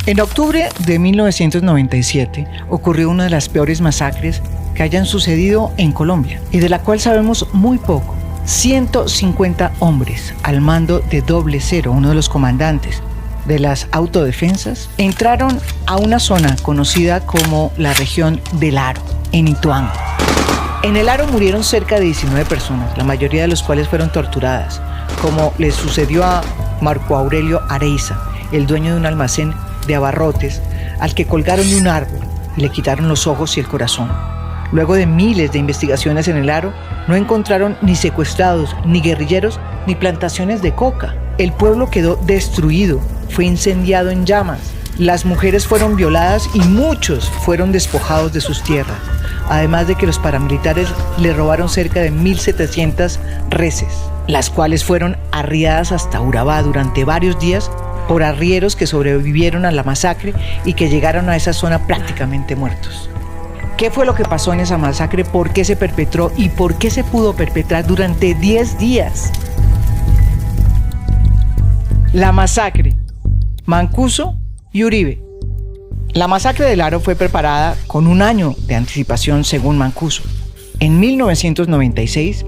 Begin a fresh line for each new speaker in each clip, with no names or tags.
En octubre de 1997 ocurrió una de las peores masacres que hayan sucedido en Colombia y de la cual sabemos muy poco. 150 hombres al mando de Doble Cero, uno de los comandantes de las autodefensas, entraron a una zona conocida como la región del Aro, en Ituango. En el Aro murieron cerca de 19 personas, la mayoría de las cuales fueron torturadas, como les sucedió a Marco Aurelio Areiza, el dueño de un almacén de abarrotes, al que colgaron de un árbol y le quitaron los ojos y el corazón. Luego de miles de investigaciones en el Aro, no encontraron ni secuestrados, ni guerrilleros, ni plantaciones de coca. El pueblo quedó destruido, fue incendiado en llamas. Las mujeres fueron violadas y muchos fueron despojados de sus tierras. Además de que los paramilitares le robaron cerca de 1.700 reses, las cuales fueron arriadas hasta Urabá durante varios días por arrieros que sobrevivieron a la masacre y que llegaron a esa zona prácticamente muertos. ¿Qué fue lo que pasó en esa masacre? ¿Por qué se perpetró? ¿Y por qué se pudo perpetrar durante 10 días? La masacre. Mancuso y Uribe. La masacre del Aro fue preparada con un año de anticipación según Mancuso. En 1996,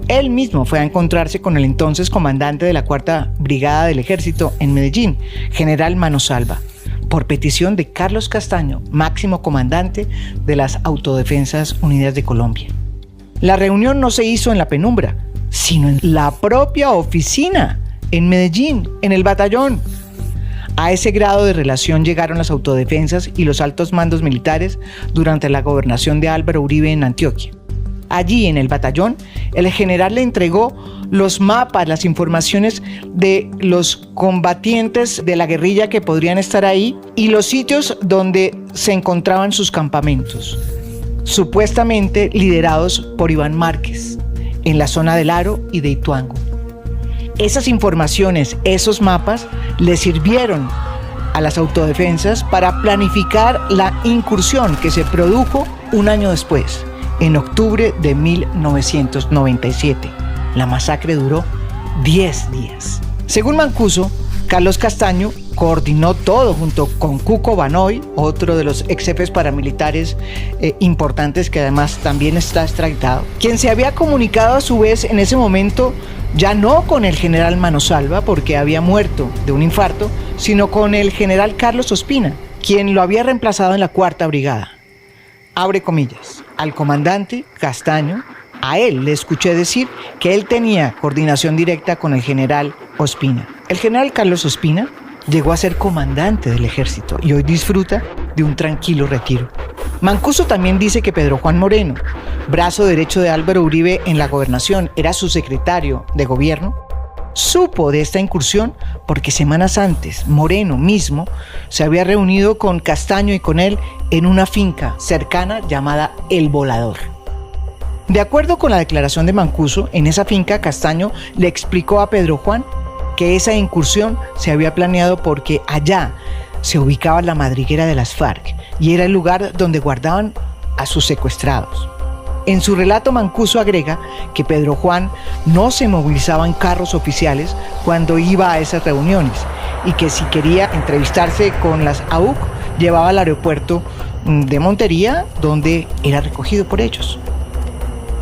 él mismo fue a encontrarse con el entonces comandante de la 4ª Brigada del Ejército en Medellín, general Manosalva, por petición de Carlos Castaño, máximo comandante de las Autodefensas Unidas de Colombia. La reunión no se hizo en la penumbra, sino en la propia oficina, en Medellín, en el batallón. A ese grado de relación llegaron las autodefensas y los altos mandos militares durante la gobernación de Álvaro Uribe en Antioquia. Allí, en el batallón, el general le entregó los mapas, las informaciones de los combatientes de la guerrilla que podrían estar ahí y los sitios donde se encontraban sus campamentos, supuestamente liderados por Iván Márquez, en la zona del Aro y de Ituango. Esas informaciones, esos mapas, le sirvieron a las autodefensas para planificar la incursión que se produjo un año después, en octubre de 1997. La masacre duró 10 días. Según Mancuso, Carlos Castaño coordinó todo junto con Cuco Banoy, otro de los ex jefes paramilitares importantes que además también está extraditado, quien se había comunicado a su vez en ese momento ya no con el general Manosalva porque había muerto de un infarto, sino con el general Carlos Ospina, quien lo había reemplazado en la 4ª Brigada. Abre comillas, al comandante Castaño, a él le escuché decir que él tenía coordinación directa con el general Ospina. El general Carlos Ospina llegó a ser comandante del ejército y hoy disfruta de un tranquilo retiro. Mancuso también dice que Pedro Juan Moreno, brazo derecho de Álvaro Uribe en la gobernación, era su secretario de gobierno, supo de esta incursión porque semanas antes Moreno mismo se había reunido con Castaño y con él en una finca cercana llamada El Volador. De acuerdo con la declaración de Mancuso, en esa finca Castaño le explicó a Pedro Juan que esa incursión se había planeado porque allá se ubicaba la madriguera de las FARC y era el lugar donde guardaban a sus secuestrados. En su relato, Mancuso agrega que Pedro Juan no se movilizaba en carros oficiales cuando iba a esas reuniones y que si quería entrevistarse con las AUC, llevaba al aeropuerto de Montería, donde era recogido por ellos.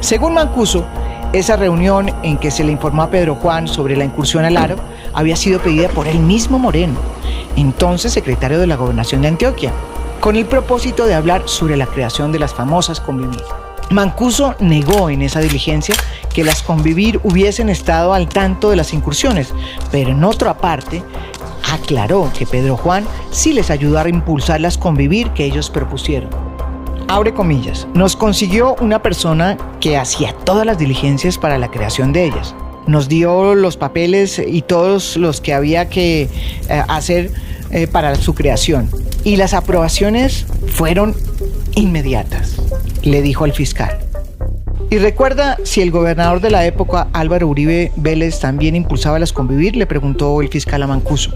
Según Mancuso, esa reunión en que se le informó a Pedro Juan sobre la incursión al Aro había sido pedida por el mismo Moreno, entonces secretario de la Gobernación de Antioquia, con el propósito de hablar sobre la creación de las famosas Convivir. Mancuso negó en esa diligencia que las Convivir hubiesen estado al tanto de las incursiones, pero en otra parte aclaró que Pedro Juan sí les ayudó a impulsar las Convivir que ellos propusieron. Abre comillas, nos consiguió una persona que hacía todas las diligencias para la creación de ellas. Nos dio los papeles y todos los que había que hacer para su creación. Y las aprobaciones fueron inmediatas, le dijo al fiscal. ¿Y recuerda si el gobernador de la época, Álvaro Uribe Vélez, también impulsaba las Convivir?, le preguntó el fiscal a Mancuso.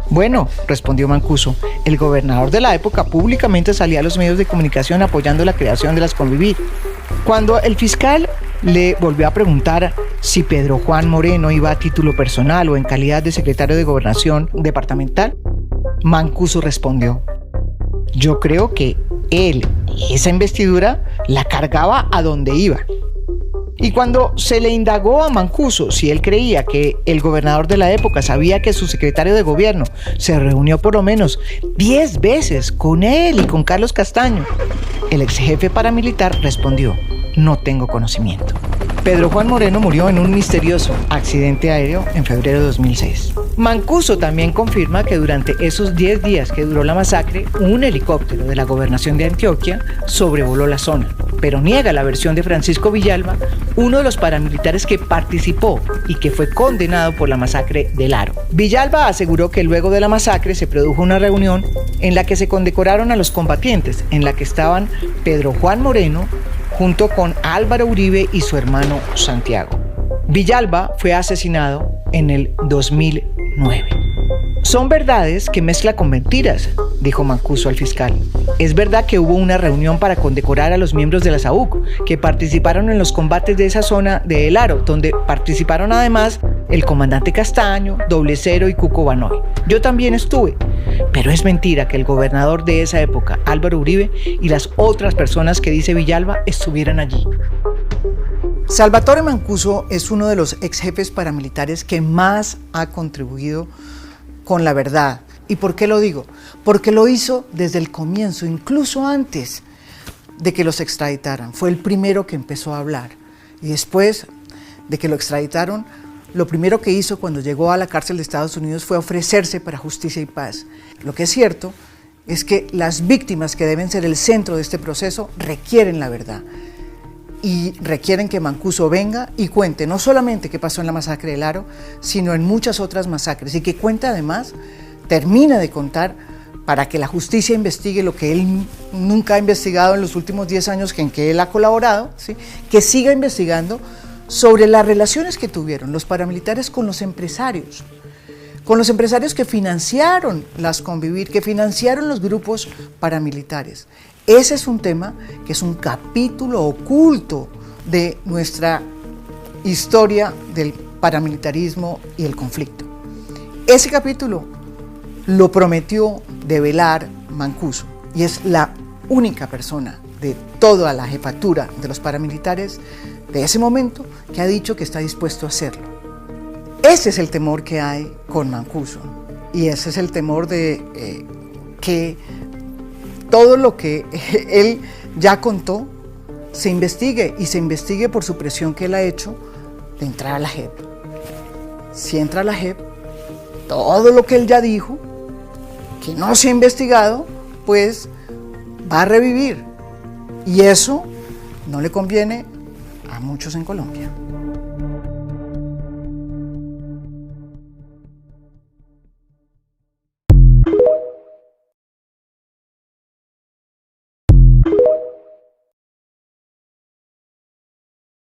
Bueno, respondió Mancuso, el gobernador de la época públicamente salía a los medios de comunicación apoyando la creación de las Convivir. Cuando el fiscal le volvió a preguntar si Pedro Juan Moreno iba a título personal o en calidad de secretario de Gobernación departamental, Mancuso respondió: yo creo que él esa investidura la cargaba a donde iba. Y cuando se le indagó a Mancuso si él creía que el gobernador de la época sabía que su secretario de gobierno se reunió por lo menos 10 veces con él y con Carlos Castaño, el ex jefe paramilitar respondió: no tengo conocimiento. Pedro Juan Moreno murió en un misterioso accidente aéreo en febrero de 2006. Mancuso también confirma que durante esos 10 días que duró la masacre, un helicóptero de la gobernación de Antioquia sobrevoló la zona, pero niega la versión de Francisco Villalba, uno de los paramilitares que participó y que fue condenado por la masacre del Aro. Villalba aseguró que luego de la masacre se produjo una reunión en la que se condecoraron a los combatientes, en la que estaban Pedro Juan Moreno junto con Álvaro Uribe y su hermano Santiago. Villalba fue asesinado en el 2009. Son verdades que mezcla con mentiras, dijo Mancuso al fiscal. Es verdad que hubo una reunión para condecorar a los miembros de la SAUC que participaron en los combates de esa zona de El Aro, donde participaron además el comandante Castaño, Doble Cero y Cuco Banoy. Yo también estuve, pero es mentira que el gobernador de esa época, Álvaro Uribe, y las otras personas que dice Villalba estuvieran allí. Salvatore Mancuso es uno de los ex jefes paramilitares que más ha contribuido con la verdad. ¿Y por qué lo digo? Porque lo hizo desde el comienzo, incluso antes de que los extraditaran. Fue el primero que empezó a hablar. Y después de que lo extraditaron, lo primero que hizo cuando llegó a la cárcel de Estados Unidos fue ofrecerse para justicia y paz. Lo que es cierto es que las víctimas, que deben ser el centro de este proceso, requieren la verdad. Y requieren que Mancuso venga y cuente no solamente qué pasó en la masacre del Aro, sino en muchas otras masacres. Y que cuente además, termina de contar, para que la justicia investigue lo que él nunca ha investigado en los últimos 10 años en que él ha colaborado, ¿sí? Que siga investigando sobre las relaciones que tuvieron los paramilitares con los empresarios que financiaron las Convivir, que financiaron los grupos paramilitares. Ese es un tema que es un capítulo oculto de nuestra historia del paramilitarismo y el conflicto. Ese capítulo lo prometió develar Mancuso y es la única persona de toda la jefatura de los paramilitares de ese momento que ha dicho que está dispuesto a hacerlo. Ese es el temor que hay con Mancuso y ese es el temor de que todo lo que él ya contó se investigue y se investigue por su presión que él ha hecho de entrar a la JEP. Si entra a la JEP, todo lo que él ya dijo, que no se ha investigado, pues va a revivir. Y eso no le conviene a muchos en Colombia.